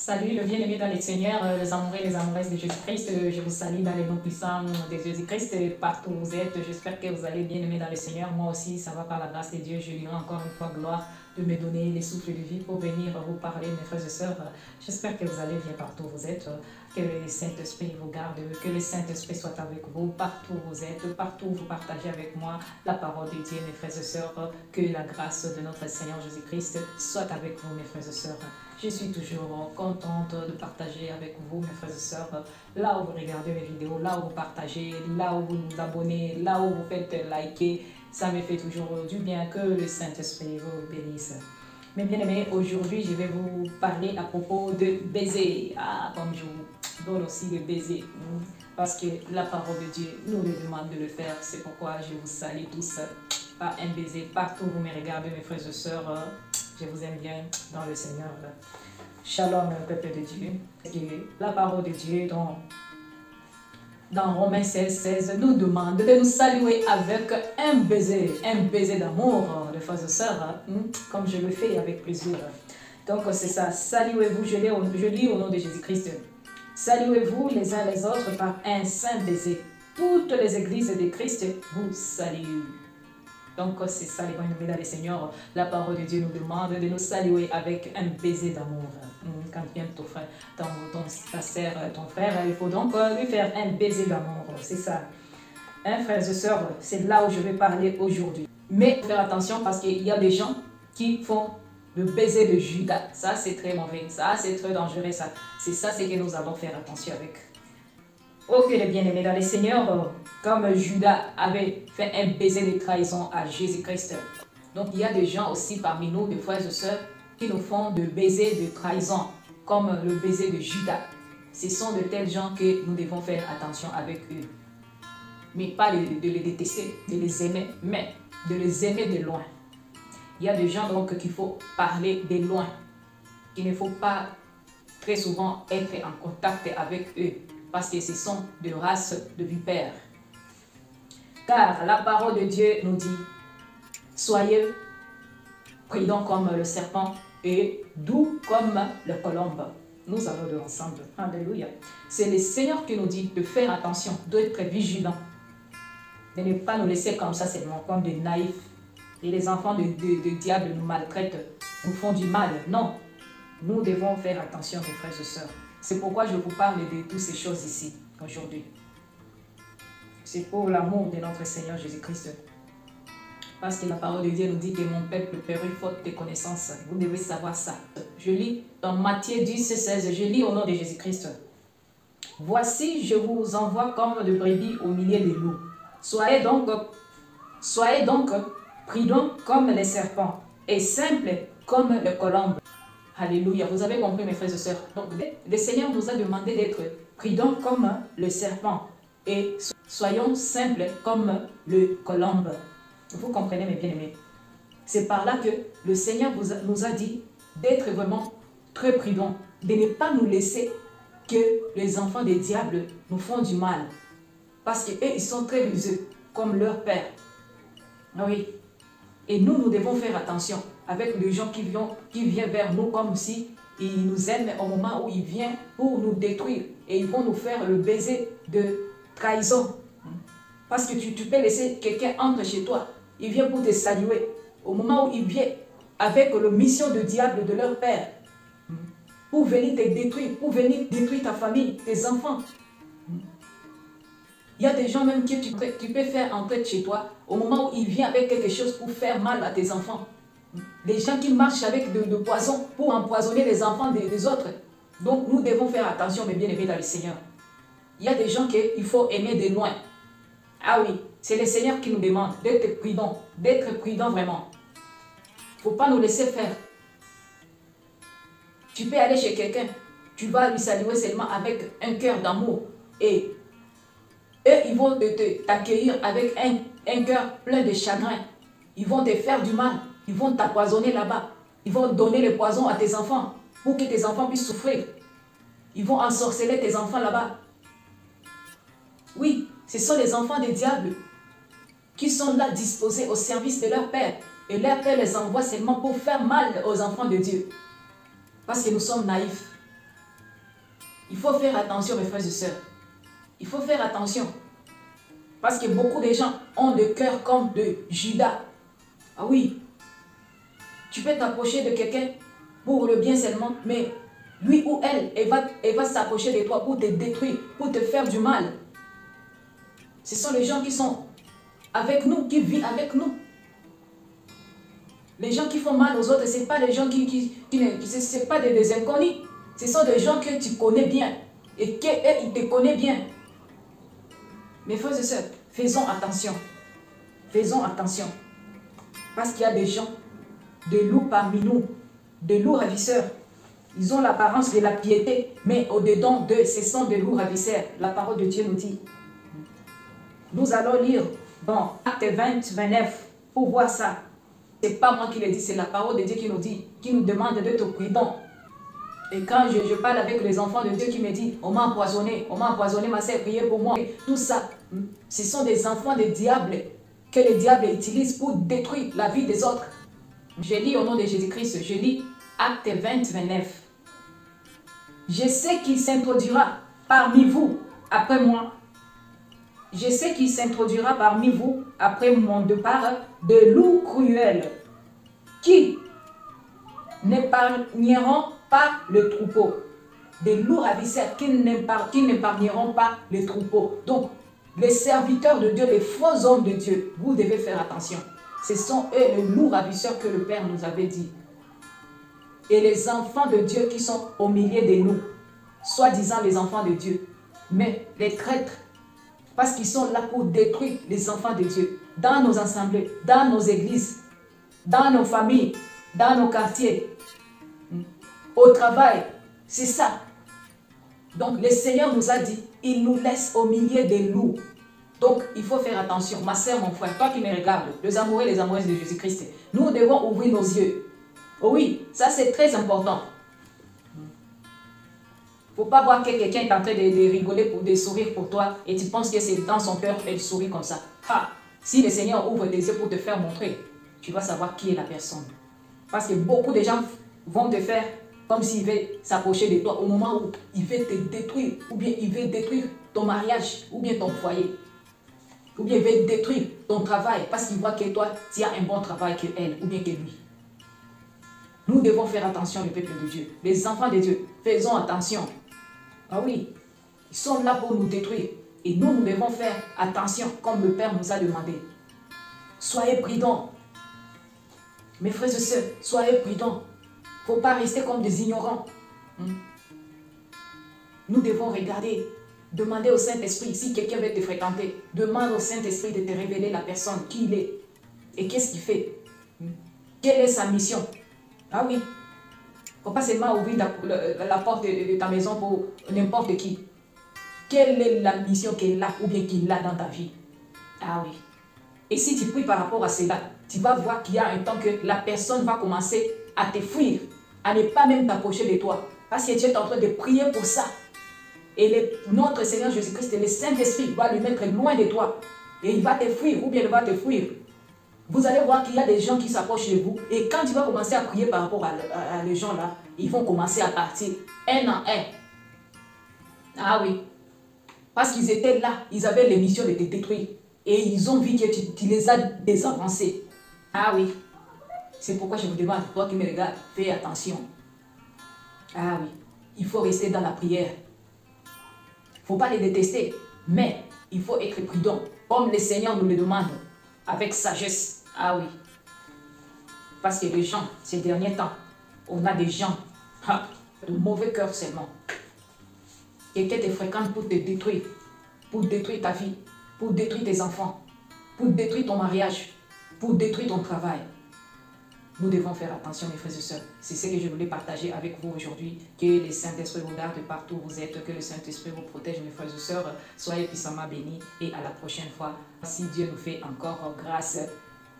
Salut le bien-aimé dans les Seigneurs, les amoureux et les amoureuses de Jésus-Christ. Je vous salue dans les noms puissants de Jésus-Christ partout où vous êtes. J'espère que vous allez bien aimer dans le Seigneur. Moi aussi, ça va par la grâce de Dieu. Je lui rends encore une fois gloire de me donner les souffles de vie pour venir vous parler, mes frères et sœurs. J'espère que vous allez bien partout où vous êtes. Que le Saint-Esprit vous garde, que le Saint-Esprit soit avec vous partout où vous êtes, partout où vous partagez avec moi la parole de Dieu, mes frères et sœurs. Que la grâce de notre Seigneur Jésus-Christ soit avec vous, mes frères et sœurs. Je suis toujours contente de partager avec vous, mes frères et sœurs, là où vous regardez mes vidéos, là où vous partagez, là où vous vous abonnez, là où vous faites liker. Ça me fait toujours du bien. Que le Saint-Esprit vous bénisse. Mes bien-aimés, aujourd'hui, je vais vous parler à propos de baiser. Ah, comme je vous donne aussi le baiser. Parce que la parole de Dieu nous le demande de le faire. C'est pourquoi je vous salue tous par un baiser. Partout où vous me regardez, mes frères et sœurs, je vous aime bien dans le Seigneur. Shalom, peuple de Dieu. Et la parole de Dieu dans Romains 16 nous demande de nous saluer avec un baiser d'amour, de frères et sœurs, comme je le fais avec plaisir. Donc c'est ça, saluez-vous, je lis au nom de Jésus-Christ. Saluez-vous les uns les autres par un saint baiser. Toutes les églises de Christ vous saluent. Donc c'est ça les bien-aimés dans le Seigneur. La parole de Dieu nous demande de nous saluer avec un baiser d'amour. Quand vient ton frère, ta sœur, ton frère, il faut donc lui faire un baiser d'amour. C'est ça. Hein, frères et sœurs, c'est là où je vais parler aujourd'hui. Mais faire attention parce qu'il y a des gens qui font le baiser de Judas. Ça c'est très mauvais. Ça c'est très dangereux. C'est ça c'est que nous allons faire attention avec. Ok les bien-aimés dans le Seigneur, comme Judas avait fait un baiser de trahison à Jésus-Christ. Donc il y a des gens aussi parmi nous, des frères et sœurs, qui nous font de baisers de trahison, comme le baiser de Judas. Ce sont de tels gens que nous devons faire attention avec eux. Mais pas de les détester, de les aimer, mais de les aimer de loin. Il y a des gens donc qu'il faut parler de loin. Il ne faut pas très souvent être en contact avec eux, parce que ce sont de race de vipères. Car la parole de Dieu nous dit, soyez prudents comme le serpent et doux comme le colombe. Nous allons de ensemble. Alléluia. C'est le Seigneur qui nous dit de faire attention, d'être vigilants, de ne pas nous laisser comme ça seulement, comme des naïfs. Et les enfants de diable nous maltraitent, nous font du mal. Non, nous devons faire attention, mes frères et sœurs. C'est pourquoi je vous parle de toutes ces choses ici, aujourd'hui. C'est pour l'amour de notre Seigneur Jésus-Christ. Parce que la parole de Dieu nous dit que mon peuple périt faute de connaissances. Vous devez savoir ça. Je lis dans Matthieu 10:16, je lis au nom de Jésus-Christ. Voici, je vous envoie comme de brebis au milieu des loups. Soyez donc prudents comme les serpents et simples comme le colombe. Alléluia. Vous avez compris, mes frères et sœurs. Donc, le Seigneur nous a demandé d'être prudents comme le serpent et soyons simples comme le colombe. Vous comprenez, mes bien-aimés. C'est par là que le Seigneur nous a dit d'être vraiment très prudents, de ne pas nous laisser que les enfants des diables nous font du mal. Parce qu'eux, ils sont très rusés, comme leur père. Oui. Et nous devons faire attention avec les gens qui viennent vers nous comme si ils nous aiment au moment où ils viennent pour nous détruire. Et ils vont nous faire le baiser de trahison. Parce que tu peux laisser quelqu'un entrer chez toi. Il vient pour te saluer. Au moment où il vient avec la mission de diable de leur père. Pour venir te détruire, pour venir détruire ta famille, tes enfants. Il y a des gens même que tu peux faire entrer chez toi au moment où il vient avec quelque chose pour faire mal à tes enfants. Les gens qui marchent avec de poison pour empoisonner les enfants des autres. Donc nous devons faire attention, mes bien-aimés dans le Seigneur. Il y a des gens qu'il faut aimer de loin. Ah oui, c'est le Seigneur qui nous demande d'être prudent vraiment. Il ne faut pas nous laisser faire. Tu peux aller chez quelqu'un, tu vas lui saluer seulement avec un cœur d'amour. Et eux, ils vont t'accueillir avec un cœur plein de chagrin. Ils vont te faire du mal. Ils vont t'empoisonner là-bas. Ils vont donner le poison à tes enfants pour que tes enfants puissent souffrir. Ils vont ensorceler tes enfants là-bas. Oui, ce sont les enfants des diables qui sont là disposés au service de leur père. Et leur père les envoie seulement pour faire mal aux enfants de Dieu. Parce que nous sommes naïfs. Il faut faire attention, mes frères et sœurs. Il faut faire attention. Parce que beaucoup de gens ont le cœur comme de Judas. Ah oui. Tu peux t'approcher de quelqu'un pour le bien seulement, mais lui ou elle va s'approcher de toi pour te détruire, pour te faire du mal. Ce sont les gens qui sont avec nous, qui vivent avec nous. Les gens qui font mal aux autres, ce n'est pas des gens c'est pas des inconnus. Ce sont des gens que tu connais bien et qu'ils te connaissent bien. Mes frères et sœurs, faisons attention. Faisons attention. Parce qu'il y a des gens, de loups parmi nous, de loups ravisseurs. Ils ont l'apparence de la piété, mais au-dedans d'eux, ce sont des loups ravisseurs. La parole de Dieu nous dit. Nous allons lire dans Acte 20, 29 pour voir ça. Ce n'est pas moi qui le dis, c'est la parole de Dieu qui nous dit, qui nous demande d'être prudents. Et quand je parle avec les enfants de Dieu qui me disent, on m'a empoisonné, ma sœur, priez pour moi. Tout ça, ce sont des enfants des diables que le diable utilise pour détruire la vie des autres. Je lis au nom de Jésus-Christ, je lis Acte 20, 29. Je sais qu'il s'introduira parmi vous après moi. Je sais qu'il s'introduira parmi vous après mon départ de loups cruels qui n'épargneront pas le troupeau. Des loups ravisseurs qui n'épargneront pas le troupeau. Donc, les serviteurs de Dieu, les faux hommes de Dieu, vous devez faire attention. Ce sont eux les loups ravisseurs que le Père nous avait dit. Et les enfants de Dieu qui sont au milieu de nous, soi-disant les enfants de Dieu, mais les traîtres, parce qu'ils sont là pour détruire les enfants de Dieu, dans nos assemblées, dans nos églises, dans nos familles, dans nos quartiers, au travail, c'est ça. Donc le Seigneur nous a dit, il nous laisse au milieu des loups. Donc il faut faire attention, ma soeur, mon frère, toi qui me regardes, les amoureux et les amoureuses de Jésus-Christ, nous devons ouvrir nos yeux. Oh oui, ça c'est très important. Il ne faut pas voir que quelqu'un est en train de rigoler, de sourire pour toi et tu penses que c'est dans son cœur et il sourit comme ça. Ah, si le Seigneur ouvre les yeux pour te faire montrer, tu vas savoir qui est la personne. Parce que beaucoup de gens vont te faire comme s'il veut s'approcher de toi au moment où il veut te détruire, ou bien il veut détruire ton mariage, ou bien ton foyer, ou bien il veut détruire ton travail parce qu'il voit que toi, tu as un bon travail que elle, ou bien que lui. Nous devons faire attention, le peuple de Dieu. Les enfants de Dieu, faisons attention. Ah oui, ils sont là pour nous détruire. Et nous devons faire attention comme le Père nous a demandé. Soyez prudents. Mes frères et sœurs, soyez prudents. Il ne faut pas rester comme des ignorants. Nous devons regarder, demander au Saint-Esprit, si quelqu'un veut te fréquenter, demande au Saint-Esprit de te révéler la personne, qui il est et qu'est-ce qu'il fait. Quelle est sa mission? Ah oui, il ne faut pas seulement ouvrir la porte de ta maison pour n'importe qui. Quelle est la mission qu'il a ou bien qu'il a dans ta vie? Ah oui. Et si tu pries par rapport à cela, tu vas voir qu'il y a un temps que la personne va commencer à te fuir, à ne pas même t'approcher de toi. Parce que tu es en train de prier pour ça. Et notre Seigneur Jésus-Christ, le Saint-Esprit va le mettre loin de toi. Et il va te fuir ou bien il va te fuir. Vous allez voir qu'il y a des gens qui s'approchent de vous. Et quand tu vas commencer à prier par rapport à les gens là, ils vont commencer à partir un en un. Ah oui. Parce qu'ils étaient là, ils avaient l'émission de te détruire. Et ils ont vu que tu les as désavancés. Ah oui. C'est pourquoi je vous demande, toi qui me regardes, fais attention. Ah oui. Il faut rester dans la prière. Il ne faut pas les détester. Mais il faut être prudent. Comme le Seigneur nous le demande. Avec sagesse. Ah oui. Parce que les gens, ces derniers temps, on a des gens de mauvais cœur seulement. Quelqu'un te fréquente pour te détruire. Pour détruire ta vie. Pour détruire tes enfants. Pour détruire ton mariage. Pour détruire ton travail. Nous devons faire attention, mes frères et sœurs. C'est ce que je voulais partager avec vous aujourd'hui. Que le Saint-Esprit vous garde partout où vous êtes. Que le Saint-Esprit vous protège, mes frères et sœurs. Soyez puissamment bénis. Et à la prochaine fois, si Dieu nous fait encore grâce.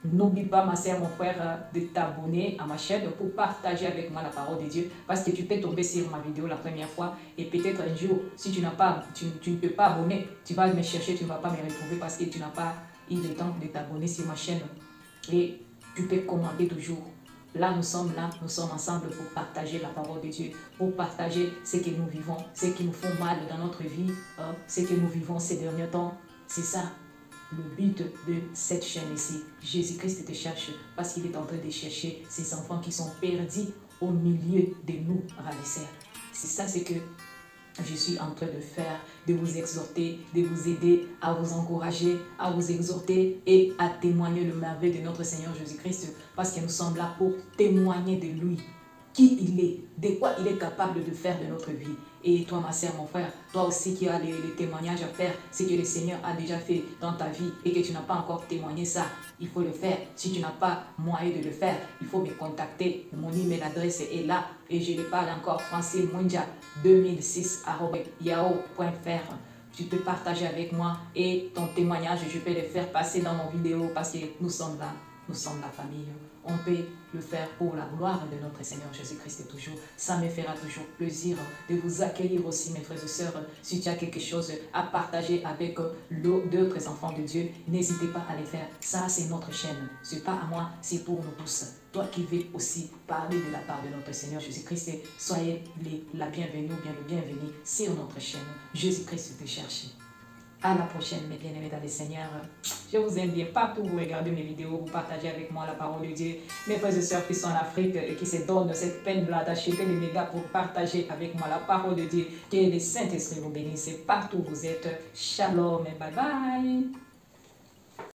N'oublie pas, ma sœur, mon frère, de t'abonner à ma chaîne pour partager avec moi la parole de Dieu. Parce que tu peux tomber sur ma vidéo la première fois. Et peut-être un jour, si tu ne peux pas abonner, tu vas me chercher, tu ne vas pas me retrouver parce que tu n'as pas eu le temps de t'abonner sur ma chaîne. Et tu peux commenter toujours. là, nous sommes ensemble pour partager la parole de Dieu, pour partager ce que nous vivons, ce qui nous font mal dans notre vie, ce que nous vivons ces derniers temps. C'est ça le but de cette chaîne ici. Jésus-Christ te cherche parce qu'il est en train de chercher ces enfants qui sont perdus au milieu de nous, ravisseurs. C'est ça ce que je suis en train de faire, de vous exhorter, de vous aider, à vous encourager, à vous exhorter et à témoigner le merveille de notre Seigneur Jésus-Christ, parce que nous sommes là pour témoigner de lui, qui il est, de quoi il est capable de faire de notre vie. Et toi, ma sœur, mon frère, toi aussi qui as les témoignages à faire, ce que le Seigneur a déjà fait dans ta vie et que tu n'as pas encore témoigné ça, il faut le faire. Si tu n'as pas moyen de le faire, il faut me contacter. Mon email adresse est là et je le parle encore français, mondia2006@yahoo.fr. Tu peux partager avec moi et ton témoignage, je peux le faire passer dans mon vidéo parce que nous sommes là, nous sommes la famille. On peut le faire pour la gloire de notre Seigneur Jésus-Christ toujours. Ça me fera toujours plaisir de vous accueillir aussi, mes frères et sœurs. Si tu as quelque chose à partager avec d'autres enfants de Dieu, n'hésitez pas à le faire. Ça, c'est notre chaîne. Ce n'est pas à moi, c'est pour nous tous. Toi qui veux aussi parler de la part de notre Seigneur Jésus-Christ, soyez la bienvenue ou bien le bienvenu sur notre chaîne. Jésus-Christ te cherche. À la prochaine, mes bien-aimés dans le Seigneur. Je vous aime bien partout où vous regardez mes vidéos, vous partagez avec moi la parole de Dieu. Mes frères et sœurs qui sont en Afrique et qui se donnent cette peine-là d'acheter les mégas pour partager avec moi la parole de Dieu. Que le Saint-Esprit vous bénisse partout où vous êtes. Shalom et bye bye.